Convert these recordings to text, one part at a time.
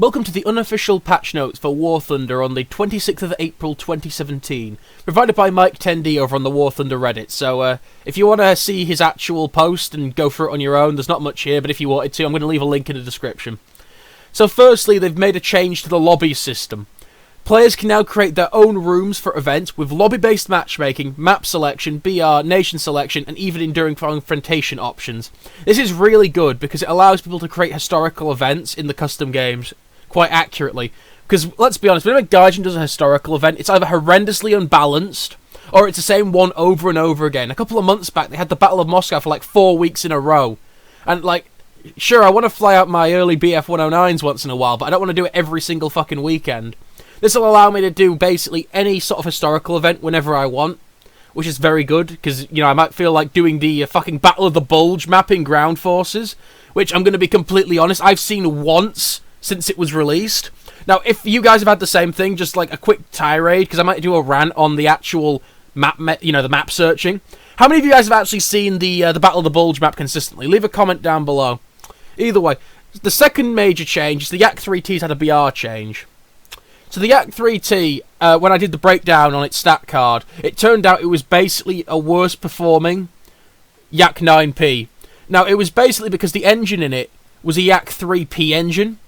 Welcome to the unofficial patch notes for War Thunder on the 26th of April 2017, provided by Mike 10D over on the War Thunder Reddit. So if you want to see his actual post and go through it on your own, there's not much here, but if you wanted to, I'm going to leave a link in the description. So firstly, they've made a change to the lobby system. Players can now create their own rooms for events with lobby-based matchmaking, map selection, BR, nation selection, and even enduring confrontation options. This is really good because it allows people to create historical events in the custom games quite accurately. Because, let's be honest, whenever Gaijin does a historical event, it's either horrendously unbalanced, or it's the same one over and over again. A couple of months back, they had the Battle of Moscow for like 4 weeks in a row. And, like, sure, I want to fly out my early BF-109s once in a while, but I don't want to do it every single fucking weekend. This will allow me to do basically any sort of historical event whenever I want, which is very good, because, you know, I might feel like doing the fucking Battle of the Bulge map in Ground Forces, which I'm going to be completely honest, I've seen once since it was released. Now, if you guys have had the same thing, just like a quick tirade, because I might do a rant on the actual map, the map searching. How many of you guys have actually seen the Battle of the Bulge map consistently? Leave a comment down below. Either way, the second major change is the Yak 3T's had a BR change. So the Yak 3T, when I did the breakdown on its stat card, it turned out it was basically a worse performing Yak 9P. Now, it was basically because the engine in it was a Yak 3P engine,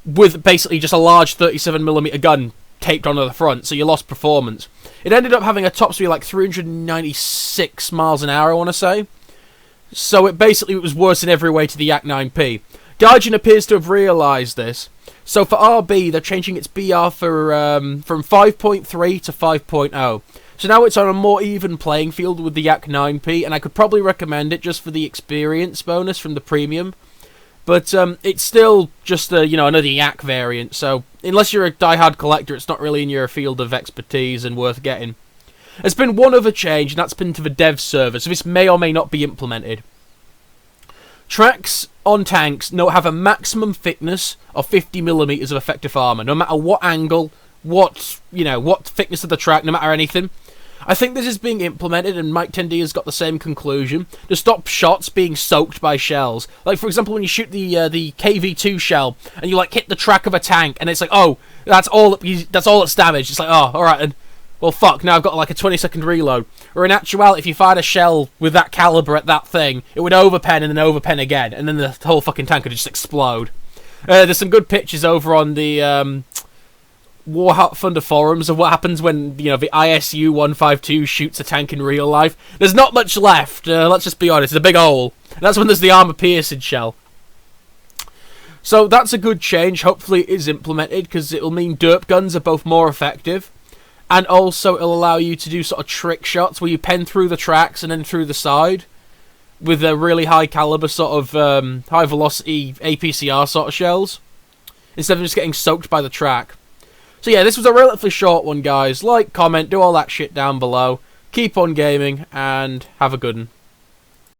with basically just a large 37mm gun taped onto the front, so you lost performance. It ended up having a top speed of like 396 miles an hour, I want to say. So it was worse in every way to the Yak 9P. Gaijin appears to have realised this. So for RB, they're changing its BR from 5.3 to 5.0. So now it's on a more even playing field with the Yak 9P, and I could probably recommend it just for the experience bonus from the premium. But it's still just another Yak variant, so unless you're a diehard collector, it's not really in your field of expertise and worth getting. There's been one other change, and that's been to the dev server, so this may or may not be implemented. Tracks on tanks have a maximum thickness of 50mm of effective armour, no matter what angle, what thickness of the track, no matter anything. I think this is being implemented, and Mike 10D has got the same conclusion, to stop shots being soaked by shells. Like, for example, when you shoot the KV-2 shell, and you, like, hit the track of a tank, and it's like, oh, that's all it's damaged. It's like, oh, alright, and well, fuck, now I've got, like, a 20-second reload. Or in actuality, if you fired a shell with that caliber at that thing, it would overpen and then overpen again, and then the whole fucking tank would just explode. There's some good pictures over on the War Thunder forums of what happens when, the ISU 152 shoots a tank in real life. There's not much left, let's just be honest, it's a big hole. And that's when there's the armor-piercing shell. So that's a good change, hopefully it is implemented, because it'll mean derp guns are both more effective. And also it'll allow you to do sort of trick shots where you pen through the tracks and then through the side with a really high caliber sort of high velocity APCR sort of shells, instead of just getting soaked by the track. So yeah, this was a relatively short one, guys. Like, comment, do all that shit down below. Keep on gaming, and have a good one.